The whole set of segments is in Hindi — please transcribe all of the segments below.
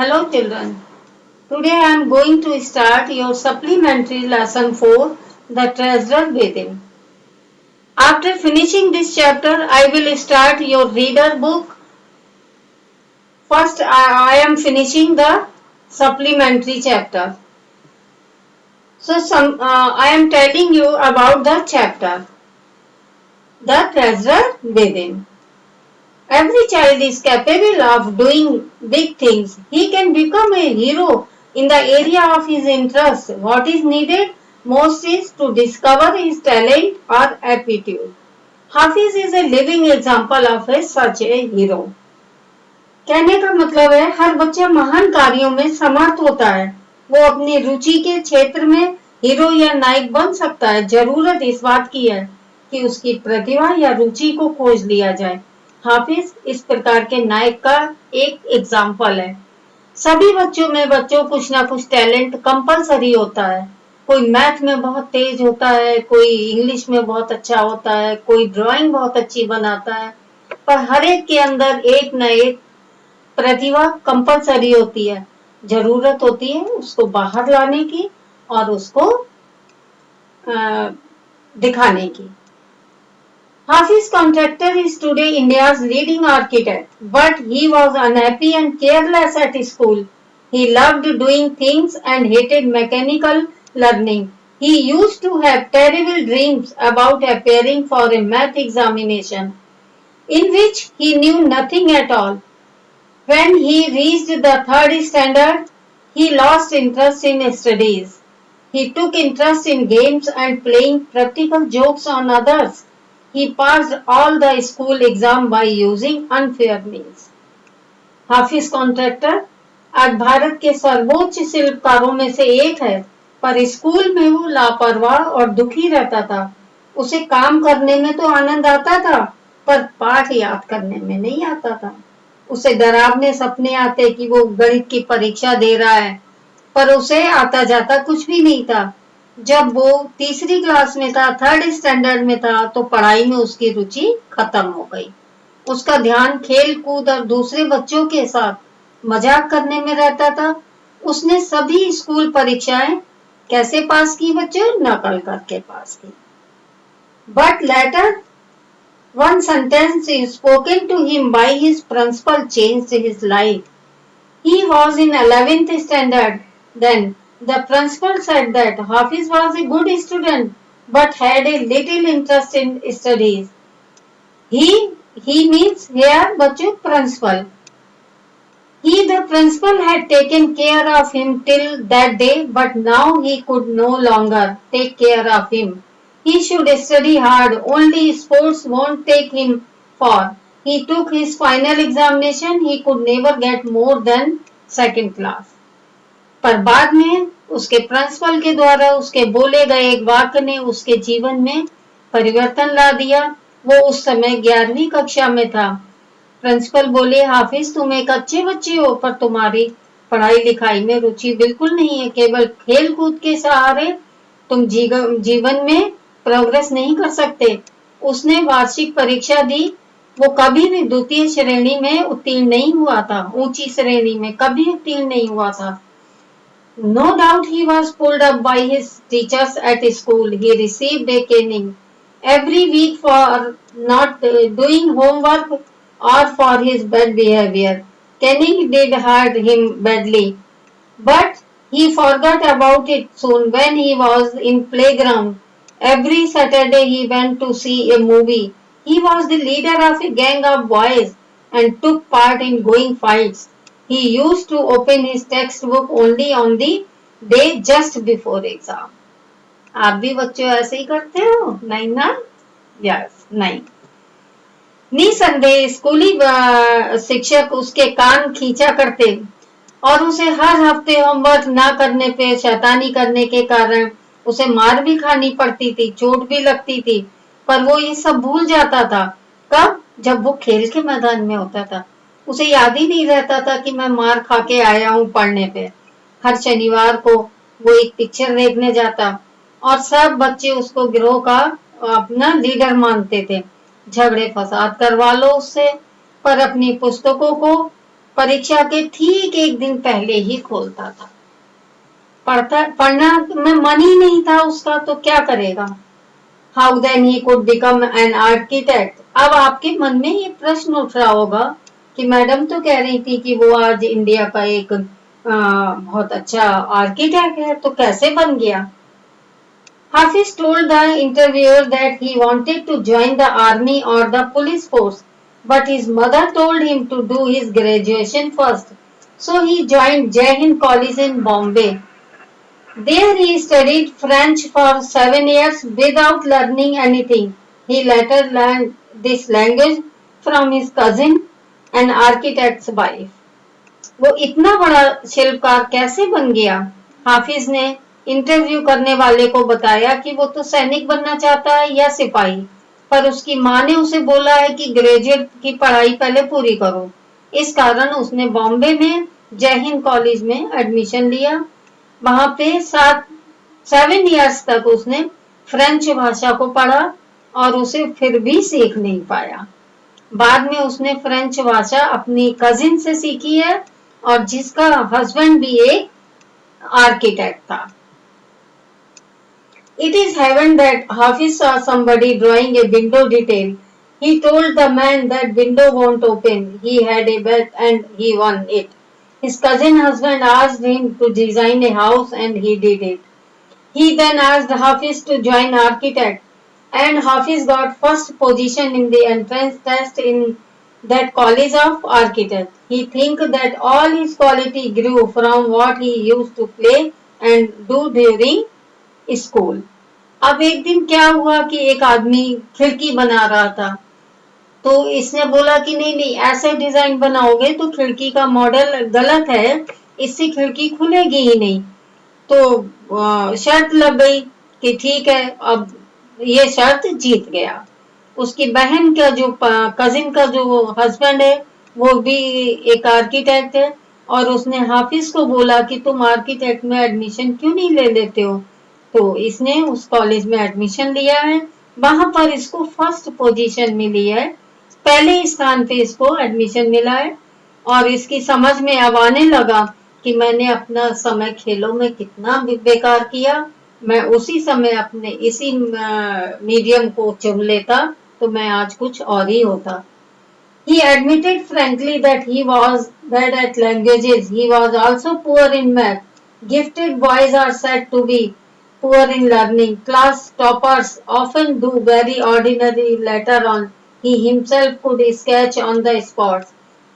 Hello children. Today I am going to start your supplementary lesson 4, The Treasure Within. After finishing this chapter, I will start your reader book. First, I am finishing the supplementary chapter. I am telling you about the chapter, The Treasure Within. Every child is capable of doing big things. He can become a hero in the area of his interest. What is needed most is to discover his talent or aptitude. Hafiz is a living example of such a hero. कहने का मतलब है हर बच्चा महान कार्यों में समर्थ होता है। वो अपनी रुचि के क्षेत्र में हीरो या नायक बन सकता है। जरूरत इस बात की है कि उसकी प्रतिभा या रुचि को खोज लिया जाए। हाफिज इस प्रकार के नायक का एक एग्जाम्पल है। सभी बच्चों में कुछ ना कुछ टैलेंट कंपलसरी होता है। कोई मैथ में बहुत तेज होता है, कोई इंग्लिश में बहुत अच्छा होता है, कोई ड्राइंग बहुत अच्छी बनाता है, पर हर एक के अंदर एक न एक प्रतिभा कंपलसरी होती है। जरूरत होती है उसको बाहर लाने की और उसको दिखाने की। Hafiz Contractor is today India's leading architect, but he was unhappy and careless at school. He loved doing things and hated mechanical learning. He used to have terrible dreams about appearing for a math examination, in which he knew nothing at all. When he reached the third standard, he lost interest in studies. He took interest in games and playing practical jokes on others. He passed all the school exam by using unfair means. Hafiz contractor आज भारत के सर्वोच्च शिल्पकारों में से एक है, पर स्कूल में वो लापरवाह और दुखी रहता था। उसे काम करने में तो आनंद आता था, पर पाठ याद करने में नहीं आता था। उसे डरावने सपने आते कि वो गणित की परीक्षा दे रहा है, पर उसे आता जाता कुछ भी नहीं था। जब वो तीसरी क्लास में था, थर्ड स्टैंडर्ड में था, तो पढ़ाई में उसकी रुचि खत्म हो गई। उसका ध्यान खेल कूद और दूसरे बच्चों के साथ मजाक करने में रहता था। उसने सभी स्कूल परीक्षाएं कैसे पास की बच्चों? नकल करके पास की। But later, one sentence spoken to him by his principal changed his life. He was in 11th standard then. The principal said that Hafiz was a good student but had a little interest in studies. He means here बच्चों principal. The principal had taken care of him till that day, but now he could no longer take care of him. He should study hard, only sports won't take him far. He took his final examination, he could never get more than second class. पर बाद में उसके प्रिंसिपल के द्वारा उसके बोले गए एक वाक्य ने उसके जीवन में परिवर्तन ला दिया। वो उस समय 11वीं कक्षा में था। प्रिंसिपल बोले, हाफिज तुम एक अच्छे बच्चे हो, पर तुम्हारी पढ़ाई लिखाई में रुचि बिल्कुल नहीं है। केवल खेल कूद के सहारे तुम जीवन में प्रोग्रेस नहीं कर सकते। उसने वार्षिक परीक्षा दी। वो कभी भी द्वितीय श्रेणी में उत्तीर्ण नहीं हुआ था। ऊंची श्रेणी में कभी उत्तीर्ण नहीं हुआ था। No doubt he was pulled up by his teachers at school. He received a caning every week for not doing homework or for his bad behavior. Caning did hurt him badly, but he forgot about it soon when he was in playground. Every Saturday he went to see a movie. He was the leader of a gang of boys and took part in going fights. He used to open his textbook only on the day just before exam. आप भी बच्चों ऐसे ही करते हो? नहीं ना? यस, नहीं। निसंदेह स्कूली शिक्षक उसके कान खींचा करते और उसे हर हफ्ते होमवर्क ना करने पे शैतानी करने के कारण उसे मार भी खानी पड़ती थी, चोट भी लगती थी, पर वो ये सब भूल जाता था। कब? जब वो खेल के मैदान में होता था। उसे याद ही नहीं रहता था कि मैं मार खा के आया हूँ पढ़ने पे। हर शनिवार को वो एक पिक्चर देखने जाता और सब बच्चे उसको गिरोह का अपना लीडर मानते थे। झगड़े फसाद करवा लो उससे, पर अपनी पुस्तकों को परीक्षा के ठीक एक दिन पहले ही खोलता था। पढ़ना में मन ही नहीं था उसका, तो क्या करेगा। How then he could become an architect. अब आपके मन में ये प्रश्न उठ रहा होगा कि मैडम तो कह रही थी कि वो आज इंडिया का एक बहुत अच्छा आर्किटेक्ट है, तो कैसे बन गया। Hafiz told the interviewer that he wanted to join the army or the police force, but his mother told him to do his graduation first. So he joined Jai Hind College in Bombay. There he studied French for 7 years without learning anything. He later learned this language from his cousin, an architect's wife. वो इतना बड़ा शिल्पकार कैसे बन गया। हाफिज ने इंटरव्यू करने वाले को बताया कि वो तो सैनिक बनना चाहता है या सिपाही, पर उसकी माँ ने उसे बोला है कि ग्रेजुएट की पढ़ाई पहले पूरी करो। इस कारण उसने बॉम्बे में जय हिंद कॉलेज में एडमिशन लिया। वहां पे 7 इयर्स तक उसने फ्रेंच भाषा को पढ़ा और उसे फिर भी सीख नहीं पाया। बाद में उसने फ्रेंच भाषा अपनी कजिन से सीखी है और जिसका हस्बैंड भी एक आर्किटेक्ट था। It is heaven that Hafiz saw somebody drawing a window detail. He told the man that window won't open. He had a bet and he won it. His cousin husband asked him to design a house and he did it. He then asked Hafiz to join architect and Hafiz got first position in the entrance test in that college of architect. He think that all his quality grew from what he used to play and do during school. अब एक दिन क्या हुआ कि एक आदमी खिड़की बना रहा था, तो इसने बोला कि नहीं नहीं ऐसे डिजाइन बनाओगे तो खिड़की का मॉडल गलत है, इससे खिड़की खुलेगी ही नहीं। तो शर्त लग गई कि ठीक है, अब ये शर्त जीत गया। उसकी बहन का जो कजिन का जो हस्बैंड है वो भी एक आर्किटेक्ट है और उसने हाफिज को बोला कि तुम आर्किटेक्ट में एडमिशन क्यों नहीं ले लेते हो। तो इसने उस कॉलेज में एडमिशन लिया है, वहां पर इसको फर्स्ट पोजीशन मिली है, पहले स्थान पे इसको एडमिशन मिला है और इसकी समझ में अब आने लगा कि मैंने अपना समय खेलों में कितना बेकार किया। मैं उसी समय अपने इसी मीडियम को चुन लेता तो मैं आज कुछ और ही होता। He admitted frankly that he was bad at languages. He was also poor in math. Gifted boys are said to be poor in learning. Class toppers often do very ordinary later on. He himself could sketch on the spot.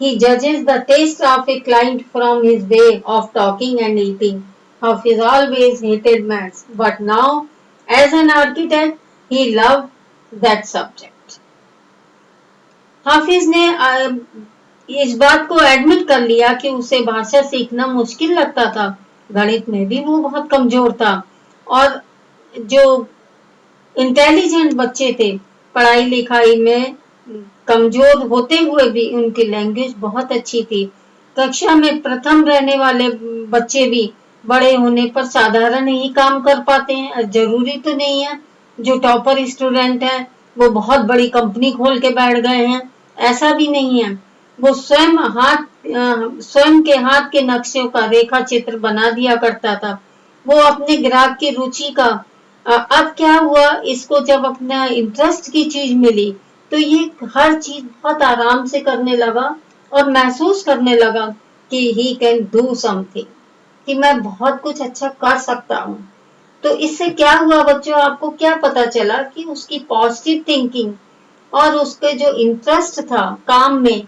He judges the taste of a client from his way of talking and eating. Hafiz always hated maths, but now, as an architect, he loved that subject. हाफिज ने इस बात को एडमिट कर लिया कि उसे भाषा सीखना मुश्किल लगता था। गणित में भी वो बहुत कमजोर था और जो इंटेलिजेंट बच्चे थे पढ़ाई लिखाई में कमजोर होते हुए भी उनकी लैंग्वेज बहुत अच्छी थी। कक्षा में प्रथम रहने वाले बच्चे भी बड़े होने पर साधारण ही काम कर पाते हैं। जरूरी तो नहीं है जो टॉपर स्टूडेंट है वो बहुत बड़ी कंपनी खोल के बैठ गए हैं, ऐसा भी नहीं है। वो स्वयं के हाथ के नक्शों का रेखा चित्र बना दिया करता था। वो अपने ग्राहक की रुचि का अब क्या हुआ, इसको जब अपना इंटरेस्ट की चीज मिली तो ये हर चीज बहुत आराम से करने लगा और महसूस करने लगा कि ही कैन डू समथिंग, कि मैं बहुत कुछ अच्छा कर सकता हूँ। तो इससे क्या हुआ बच्चों, आपको क्या पता चला कि उसकी पॉजिटिव थिंकिंग और उसके जो इंटरेस्ट था काम में।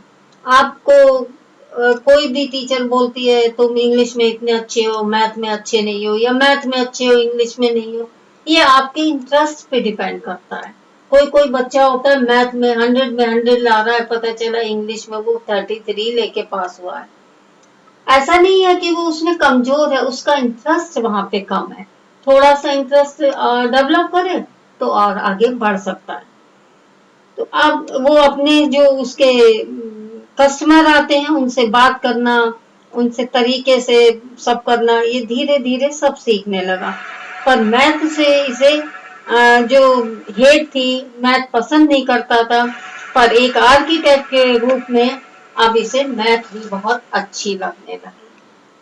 आपको कोई भी टीचर बोलती है तुम इंग्लिश में इतने अच्छे हो, मैथ में अच्छे नहीं हो, या मैथ में अच्छे हो इंग्लिश में नहीं हो, ये आपके इंटरेस्ट पे डिपेंड करता है। कोई कोई बच्चा होता है मैथ में 100 में 100 ला रहा है, पता चला इंग्लिश में वो 33 लेके पास हुआ है। ऐसा नहीं है कि वो उसमें कमजोर है, उसका इंटरेस्ट वहां पे कम है। थोड़ा सा इंटरेस्ट डेवलप करे तो और आगे बढ़ सकता है। तो अब वो अपने जो उसके कस्टमर आते हैं उनसे बात करना, उनसे तरीके से सब करना, ये धीरे धीरे सब सीखने लगा। पर मैथ से इसे जो हेट थी, मैथ पसंद नहीं करता था, पर एक आर्किटेक्ट के रूप में अब इसे मैथ भी बहुत अच्छी लगने लगी।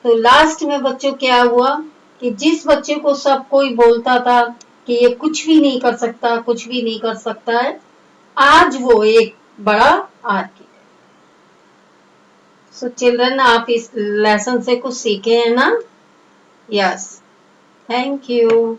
तो लास्ट में बच्चों क्या हुआ कि जिस बच्चे को सब कोई बोलता था कि ये कुछ भी नहीं कर सकता, कुछ भी नहीं कर सकता है, आज वो एक बड़ा आर्किटेक्ट। सो चिल्ड्रन, आप इस लेसन से कुछ सीखे हैं ना? Yes, thank you.